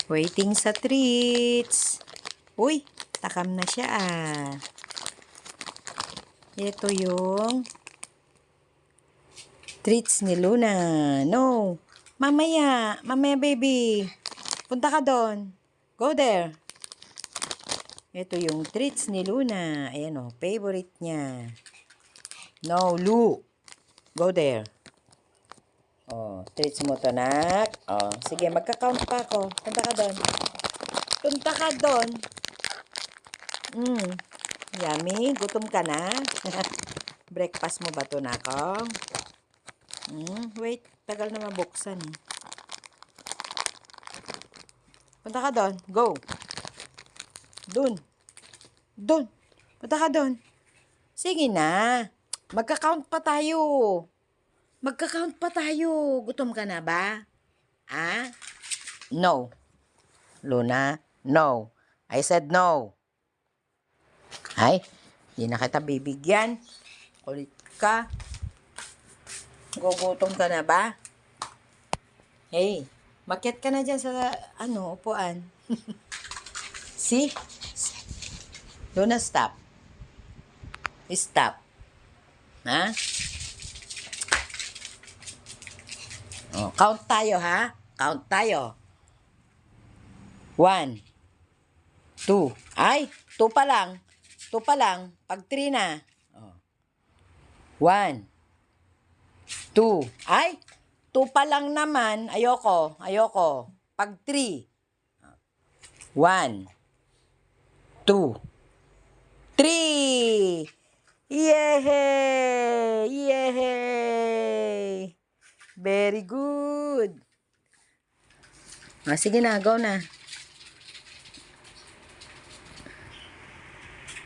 Waiting sa treats. Uy, takam na siya ah. Ito yung treats ni Luna. No. Mamaya baby. Punta ka doon. Go there. Ito yung treats ni Luna. Ayan o, favorite niya. No, Lu. Go there. Oh, treats mo to, nak. Oh, sige, magka-count pa ako. Punta ka doon. Punta ka doon. Yummy. Gutom ka na. Breakfast mo ba to, nako? Wait. Tagal na mabuksan. Punta ka doon. Go. Doon. Doon. Punta ka doon. Sige na. Magka-count pa tayo. Magka-count pa tayo. Gutom ka na ba? Ah? No. Luna, no. I said no. Ay, di na kita bibigyan. Kulit ka. Gugutom ka na ba? Hey, makyat ka na dyan sa, upuan. See? Luna, stop. Stop. Ha? Oh, count tayo, ha? Count tayo. 1, 2. Ay, 2 pa lang. 2 pa lang. Pag 3 na. 1, 2. Ay, 2 pa lang naman. Ayoko. Pag 3. 1, 2, 3. Yehey! Yehey! Very good. Sige na, go na.